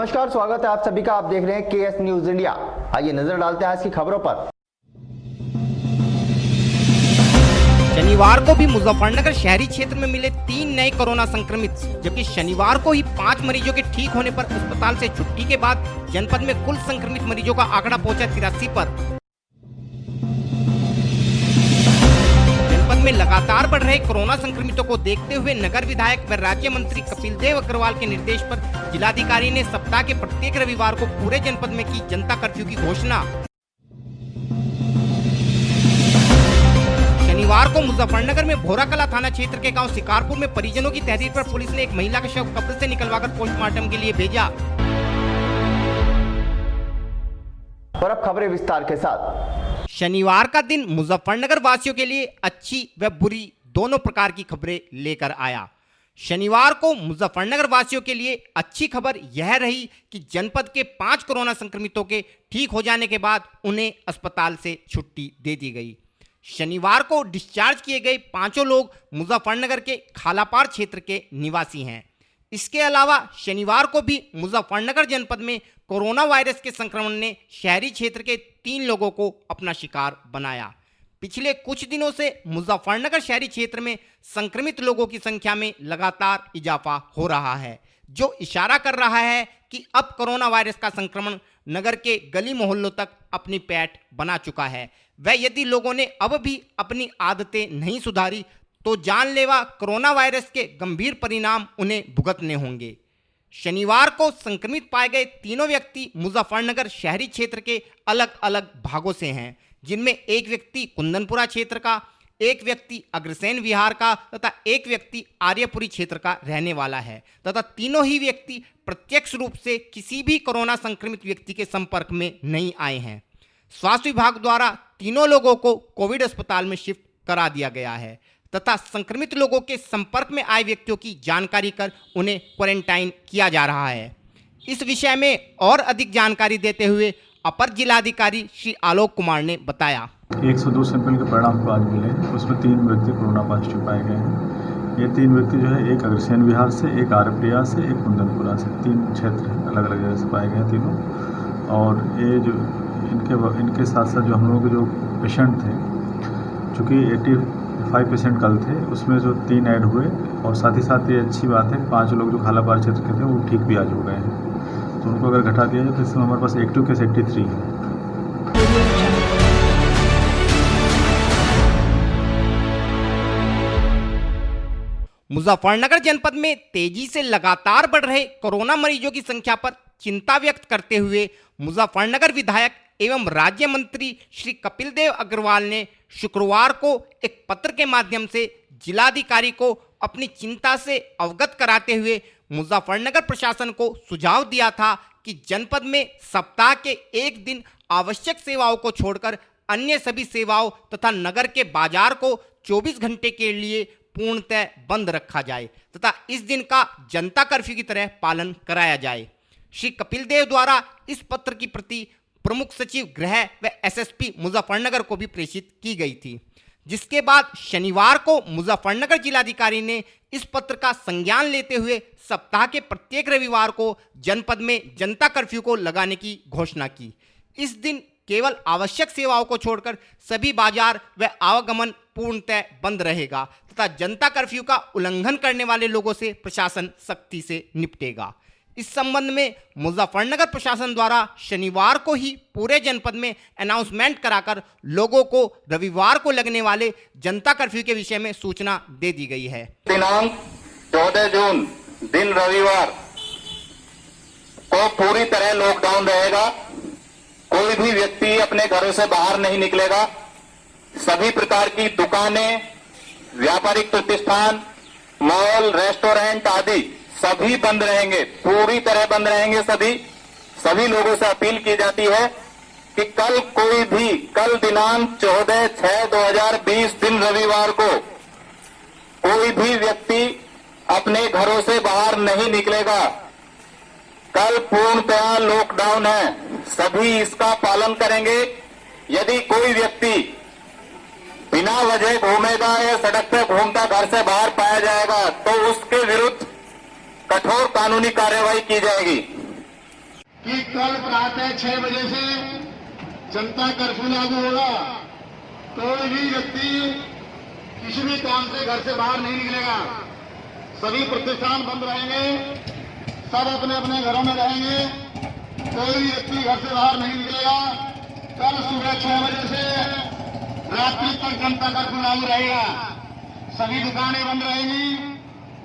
नमस्कार, स्वागत है आप सभी का। आप देख रहे हैं केएस न्यूज इंडिया। आइए नजर डालते हैं आज की खबरों पर। शनिवार को भी मुजफ्फरनगर शहरी क्षेत्र में मिले 3 नए कोरोना संक्रमित, जबकि शनिवार को ही 5 मरीजों के ठीक होने पर अस्पताल से छुट्टी के बाद जनपद में कुल संक्रमित मरीजों का आंकड़ा पहुंचा 83 पर। जनपद में लगातार बढ़ रहे कोरोना संक्रमितों को देखते हुए नगर विधायक व राज्य मंत्री कपिल देव अग्रवाल के निर्देश पर जिलाधिकारी ने सप्ताह के प्रत्येक रविवार को पूरे जनपद में की जनता कर्फ्यू की घोषणा। शनिवार को मुजफ्फरनगर में भोराकला थाना क्षेत्र के गांव शिकारपुर में परिजनों की तहरीर पर पुलिस ने एक महिला का शव कब्र से निकलवाकर पोस्टमार्टम के लिए भेजा। और अब खबरें विस्तार के साथ। शनिवार का दिन मुजफ्फरनगर वासियों के लिए अच्छी व बुरी दोनों प्रकार की खबरें लेकर आया। शनिवार को मुजफ्फरनगर वासियों के लिए अच्छी खबर यह रही कि जनपद के 5 कोरोना संक्रमितों के ठीक हो जाने के बाद उन्हें अस्पताल से छुट्टी दे दी गई। शनिवार को डिस्चार्ज किए गए 5 लोग मुजफ्फरनगर के खालापार क्षेत्र के निवासी हैं। इसके अलावा शनिवार को भी मुजफ्फरनगर जनपद में कोरोना वायरस के संक्रमण ने शहरी क्षेत्र के 3 लोगों को अपना शिकार बनाया। पिछले कुछ दिनों से मुजफ्फरनगर शहरी क्षेत्र में संक्रमित लोगों की संख्या में लगातार इजाफा हो रहा है, जो इशारा कर रहा है कि अब कोरोना वायरस का संक्रमण नगर के गली मोहल्लों तक अपनी पैठ बना चुका है। वह यदि लोगों ने अब भी अपनी आदतें नहीं सुधारी तो जानलेवा कोरोना वायरस के गंभीर परिणाम उन्हें भुगतने होंगे। शनिवार को संक्रमित पाए गए 3 व्यक्ति मुजफ्फरनगर शहरी क्षेत्र के अलग अलग भागों से हैं, जिनमें एक व्यक्ति कुंदनपुरा क्षेत्र का, एक व्यक्ति अग्रसेन विहार का तथा एक व्यक्ति आर्यपुरी क्षेत्र का रहने वाला है तथा तीनों ही व्यक्ति प्रत्यक्ष रूप से किसी भी कोरोना संक्रमित व्यक्ति के संपर्क में नहीं आए हैं। स्वास्थ्य विभाग द्वारा तीनों लोगों को कोविड अस्पताल में शिफ्ट करा दिया गया है तथा संक्रमित लोगों के संपर्क में आए व्यक्तियों की जानकारी कर उन्हें क्वारंटाइन किया जा रहा है। इस विषय में और अधिक जानकारी देते हुए अपर जिलाधिकारी श्री आलोक कुमार ने बताया। 102 सैंपल के परिणाम आज मिले, उसमें 3 व्यक्ति कोरोना पॉजिटिव पाए गए हैं। ये 3 व्यक्ति जो है, एक अग्रसेन विहार से, एक आर्यप्रिया से, एक कुंदनपुरा से, 3 क्षेत्र अलग अलग जगह से पाए गए तीनों। और ये जो इनके साथ साथ जो हम लोग के जो पेशेंट थे, चूँकि 85 पेशेंट कल थे, उसमें जो 3 ऐड हुए और साथ ही साथ ये अच्छी बात है 5 लोग जो खालापार क्षेत्र के थे वो ठीक भी आज हो गए हैं। तो उनको अगर घटा दिया जाए तो इसमें हमारे पास एक्टिव केस 83 है। मुजफ्फरनगर जनपद में तेजी से लगातार बढ़ रहे कोरोना मरीजों की संख्या पर चिंता व्यक्त करते हुए मुजफ्फरनगर विधायक एवं राज्य मंत्री श्री कपिल देव अग्रवाल ने शुक्रवार को एक पत्र के माध्यम से जिलाधिकारी को अपनी चिंता से अवगत कराते हुए मुजफ्फरनगर प्रशासन को सुझाव दिया था कि जनपद में सप्ताह के एक दिन आवश्यक सेवाओं को छोड़कर अन्य सभी सेवाओं तथा नगर के बाजार को 24 घंटे के लिए पूर्णतः बंद रखा जाए तथा इस दिन का जनता कर्फ्यू की तरह पालन कराया जाए। श्री कपिल देव द्वारा इस पत्र की प्रति प्रमुख सचिव गृह व एसएसपी मुजफ्फरनगर को भी प्रेषित की गई थी, जिसके बाद शनिवार को मुजफ्फरनगर जिलाधिकारी ने इस पत्र का संज्ञान लेते हुए सप्ताह के प्रत्येक रविवार को जनपद में जनता कर्फ्यू को लगाने की घोषणा की। इस दिन केवल आवश्यक सेवाओं को छोड़कर सभी बाजार व आवागमन पूर्णतः बंद रहेगा तथा जनता कर्फ्यू का उल्लंघन करने वाले लोगों से प्रशासन सख्ती से निपटेगा। इस संबंध में मुजफ्फरनगर प्रशासन द्वारा शनिवार को ही पूरे जनपद में अनाउंसमेंट कराकर लोगों को रविवार को लगने वाले जनता कर्फ्यू के विषय में सूचना दे दी गई है। दिनांक 14 जून दिन रविवार को पूरी तरह लॉकडाउन रहेगा। कोई भी व्यक्ति अपने घरों से बाहर नहीं निकलेगा। सभी प्रकार की दुकानें, व्यापारिक प्रतिष्ठान, मॉल, रेस्टोरेंट आदि सभी बंद रहेंगे, पूरी तरह बंद रहेंगे। सभी लोगों से अपील की जाती है कि कल दिनांक 14/6/2020 दिन रविवार को कोई भी व्यक्ति अपने घरों से बाहर नहीं निकलेगा। कल पूर्णतः लॉकडाउन है, सभी इसका पालन करेंगे। यदि कोई व्यक्ति बिना वजह घूमेगा या सड़क पर घूमता घर से बाहर पाया जाएगा तो उसके विरुद्ध कठोर कानूनी कार्रवाई की जाएगी। कि कल प्रातः 6 बजे से जनता कर्फ्यू लागू होगा। कोई भी व्यक्ति किसी भी काम से घर से बाहर नहीं निकलेगा। सभी प्रतिष्ठान बंद रहेंगे, सब अपने अपने घरों में रहेंगे। कोई भी व्यक्ति घर से बाहर नहीं निकलेगा। कल सुबह 6 बजे से रात्रि तक जनता कर्फ्यू लागू रहेगा। सभी दुकानें बंद रहेंगी।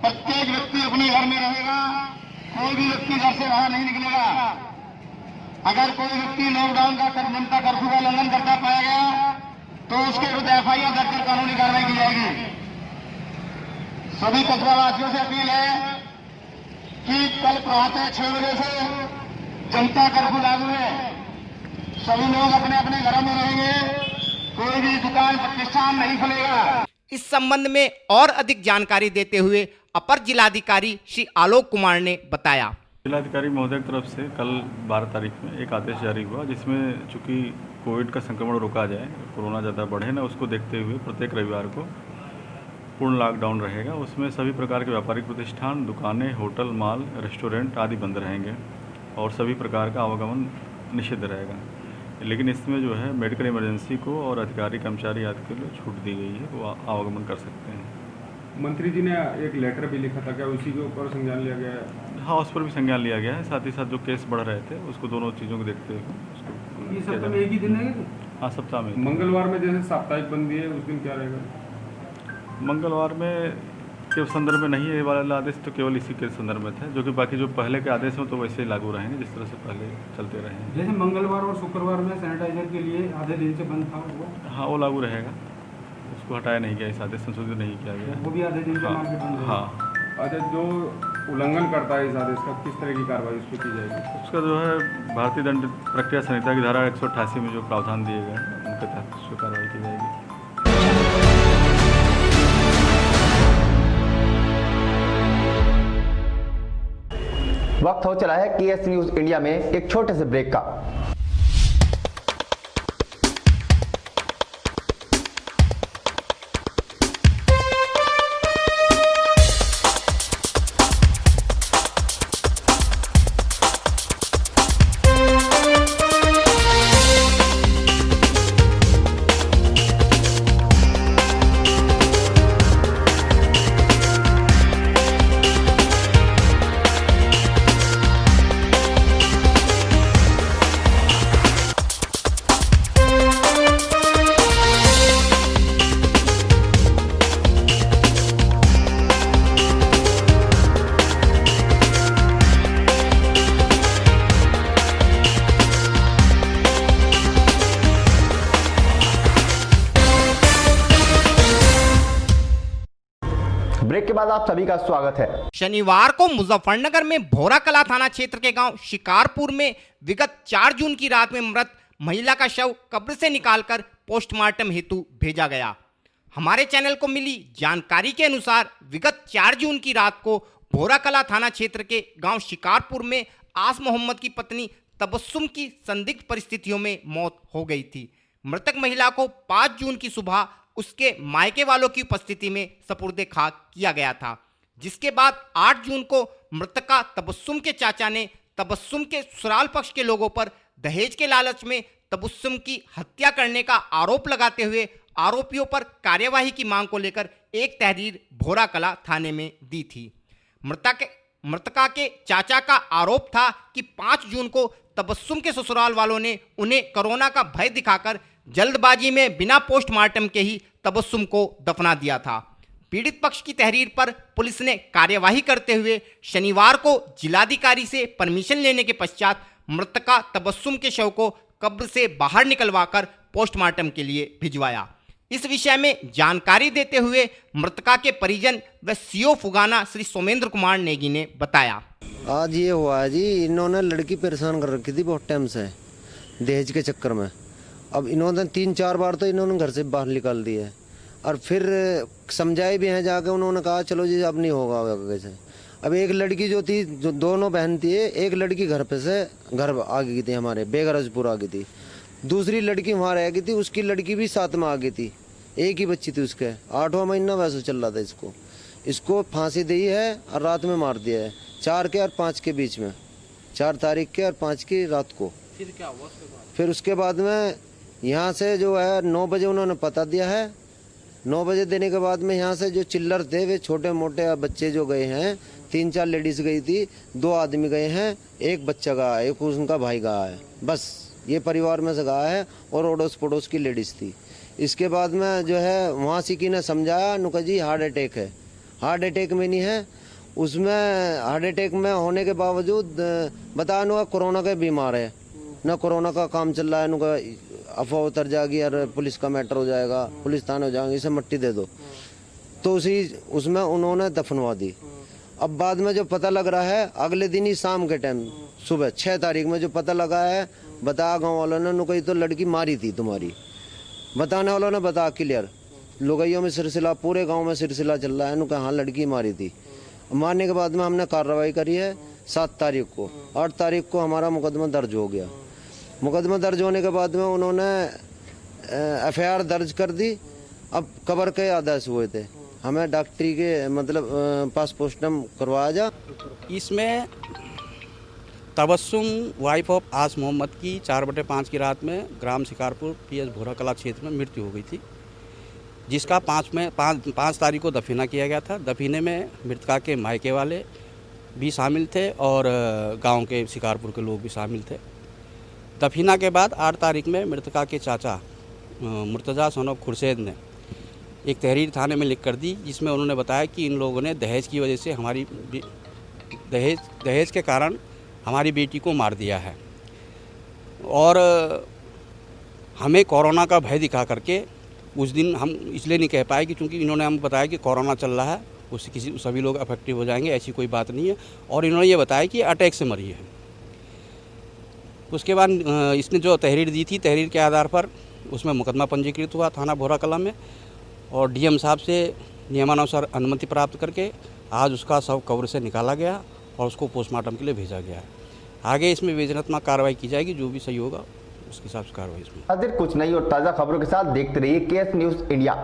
प्रत्येक व्यक्ति अपने घर में रहेगा। कोई भी व्यक्ति घर से बाहर नहीं निकलेगा। अगर कोई व्यक्ति लॉकडाउन का जनता कर्फ्यू का उल्लंघन करता पाया गया तो उसके विरुद्ध एफआईआर दर्ज कर कानूनी कार्रवाई की जाएगी। सभी कस्बावासियों से अपील है कि कल प्रातः 6 बजे से जनता कर्फ्यू लागू है। सभी लोग अपने अपने घरों में रहेंगे। कोई भी दुकान प्रतिष्ठान नहीं खुलेगा। इस संबंध में और अधिक जानकारी देते हुए अपर जिलाधिकारी श्री आलोक कुमार ने बताया। जिलाधिकारी महोदय की तरफ से कल 12 तारीख में एक आदेश जारी हुआ, जिसमें चूंकि कोविड का संक्रमण रोका जाए, कोरोना ज़्यादा बढ़े ना, उसको देखते हुए प्रत्येक रविवार को पूर्ण लॉकडाउन रहेगा। उसमें सभी प्रकार के व्यापारिक प्रतिष्ठान, दुकानें, होटल, मॉल, रेस्टोरेंट आदि बंद रहेंगे और सभी प्रकार का आवागमन निषिद्ध रहेगा। लेकिन इसमें जो है मेडिकल इमरजेंसी को और अधिकारी कर्मचारी आदि के लिए छूट दी गई है, वो आवागमन कर सकते हैं। मंत्री जी ने एक लेटर भी लिखा था, क्या उसी के ऊपर संज्ञान लिया गया है? हाँ, उस पर भी संज्ञान लिया गया है। साथ ही साथ जो केस बढ़ रहे थे उसको, दोनों चीज़ों को देखते हुए उसको ये सप्ताह में एक ही दिन है? हाँ, सप्ताह में। मंगलवार में जैसे साप्ताहिक बंदी है, उस दिन क्या रहेगा? मंगलवार में के संदर्भ में नहीं है ये वाला आदेश, तो केवल इसी के संदर्भ में था, जो कि बाकी जो पहले के आदेश हैं तो वैसे ही लागू रहेंगे जिस तरह से पहले चलते रहे हैं। जैसे मंगलवार और शुक्रवार में सैनिटाइजर के लिए आधे दिन से बंद था वो? हाँ, वो लागू रहेगा, उसको हटाया नहीं गया, इस आदेश संशोधित नहीं किया गया। वो भी आधे दिन से मार्केट बंद है? हाँ। अच्छा, जो उल्लंघन करता है इस आदेश का, किस तरह की कार्रवाई उस पर की जाएगी? उसका जो है भारतीय दंड प्रक्रिया संहिता की धारा 188 में जो प्रावधान दिए गए हैं उनके तहत उस पर कार्रवाई की जाएगी। वक्त हो चला है केएस न्यूज इंडिया में एक छोटे से ब्रेक का। ब्रेक के बाद आप सभी का स्वागत है। शनिवार को मुजफ्फरनगर में भोरा कला थाना क्षेत्र के गांव शिकारपुर में विगत 4 जून की रात में मृत महिला का शव कब्र से निकालकर पोस्टमार्टम हेतु भेजा गया। हमारे चैनल को मिली जानकारी के अनुसार विगत 4 जून की रात को भोरा कला थाना क्षेत्र के गांव शिकारपुर में आस मोहम्मद की पत्नी तबस्सुम की संदिग्ध परिस्थितियों में मौत हो गई थी। मृतक महिला को 5 जून की सुबह उसके मायके वालों की उपस्थिति में सपुर्दे खाक किया गया था, जिसके बाद 8 जून को मृतका तबस्सुम के चाचा ने तबस्सुम के ससुराल पक्ष के लोगों पर दहेज के लालच में तबस्सुम की हत्या करने का आरोप लगाते हुए आरोपियों पर कार्यवाही की मांग को लेकर एक तहरीर भोरा कला थाने में दी थी। मृतका के चाचा का आरोप था कि 5 जून को तबस्सुम के ससुराल वालों ने उन्हें कोरोना का भय दिखाकर जल्दबाजी में बिना पोस्टमार्टम के ही तबस्सुम को दफना दिया था। पीड़ित पक्ष की तहरीर पर पुलिस ने कार्यवाही करते हुए शनिवार को जिलाधिकारी से परमिशन लेने के पश्चात मृतका तबस्सुम के शव को कब्र से बाहर निकलवाकर पोस्टमार्टम के लिए भिजवाया। इस विषय में जानकारी देते हुए मृतका के परिजन व सीओ फुगाना श्री सोमेंद्र कुमार नेगी ने बताया। आज ये हुआ है जी, इन्होंने लड़की परेशान कर रखी थी बहुत टाइम से दहेज के चक्कर में। अब इन्होंने 3-4 बार तो इन्होंने घर से बाहर निकाल दिया है और फिर समझाए भी हैं जाके। उन्होंने कहा चलो जी अब नहीं होगा कैसे। अब एक लड़की जो थी, जो दोनों बहन थी, एक लड़की घर पे से घर आ गई थी, हमारे बेगरजपुर आ गई थी। दूसरी लड़की वहाँ रह गई थी, उसकी लड़की भी साथ में आ गई थी। एक ही बच्ची थी उसके, 8वां महीना वैसे चल रहा था। इसको फांसी दी है और रात में मार दिया है 4 के और 5 के बीच में। 4 तारीख के और 5 की रात को। फिर क्या हुआ उसके बाद? फिर उसके बाद में यहाँ से जो है 9 बजे उन्होंने पता दिया है। 9 बजे देने के बाद में यहाँ से जो चिल्लर थे वे छोटे मोटे बच्चे जो गए हैं, 3-4 लेडीज गई थी, 2 आदमी गए हैं, एक बच्चा गया है, एक उनका भाई गया है, बस ये परिवार में से गया है और अड़ोस पड़ोस की लेडीज थी। इसके बाद में जो है वहाँ सिकी ने समझाया नुका जी हार्ट अटैक है, हार्ट अटैक में नहीं है। उसमें हार्ट अटैक में होने के बावजूद बताया नुका कोरोना के बीमार है, न कोरोना का काम चल रहा है, नुका अफवाह उतर जाएगी और पुलिस का मैटर हो जाएगा, पुलिस थाने हो जाएंगे, इसे मट्टी दे दो। तो उसमें उन्होंने दफनवा दी। अब बाद में जो पता लग रहा है अगले दिन ही शाम के टाइम सुबह 6 तारीख में जो पता लगा है, बताया गाँव वालों ने नुका तो लड़की मारी थी तुम्हारी, बताने वालों ने बताया क्लियर। लुगाइयों में सिलसिला, पूरे गांव में सिलसिला चल रहा है, उनका हाँ लड़की मारी थी। मारने के बाद में हमने कार्रवाई करी है 7 तारीख को। 8 तारीख को हमारा मुकदमा दर्ज हो गया। मुकदमा दर्ज होने के बाद में उन्होंने FIR दर्ज कर दी। अब कब्र के आदेश हुए थे, हमें डॉक्टरी के मतलब पास पोस्टमार्टम करवाया जा। इसमें तबस्सुम वाइफ ऑफ आस मोहम्मद की 4/5 की रात में ग्राम शिकारपुर PS भोरा कला क्षेत्र में मृत्यु हो गई थी, जिसका 5 तारीख को दफीना किया गया था। दफीने में मृतका के मायके वाले भी शामिल थे और गांव के शिकारपुर के लोग भी शामिल थे। दफीना के बाद 8 तारीख में मृतका के चाचा मुर्तज़ा सन ऑफ खुर्शेद ने एक तहरीर थाने में लिख कर दी, जिसमें उन्होंने बताया कि इन लोगों ने दहेज की वजह से हमारी दहेज के कारण हमारी बेटी को मार दिया है और हमें कोरोना का भय दिखा करके उस दिन हम इसलिए नहीं कह पाए कि चूँकि इन्होंने हमें बताया कि कोरोना चल रहा है, उससे सभी लोग अफेक्टिव हो जाएंगे, ऐसी कोई बात नहीं है। और इन्होंने ये बताया कि अटैक से मरी है। उसके बाद इसने जो तहरीर दी थी, तहरीर के आधार पर उसमें मुकदमा पंजीकृत हुआ थाना भोरा कला में और DM साहब से नियमानुसार अनुमति प्राप्त करके आज उसका शव कब्र से निकाला गया और उसको पोस्टमार्टम के लिए भेजा गया है। आगे इसमें विवेचनात्मक कार्रवाई की जाएगी, जो भी सही होगा उसके हिसाब से कार्रवाई इसमें। कुछ नई और ताज़ा खबरों के साथ देखते रहिए KS न्यूज़ इंडिया।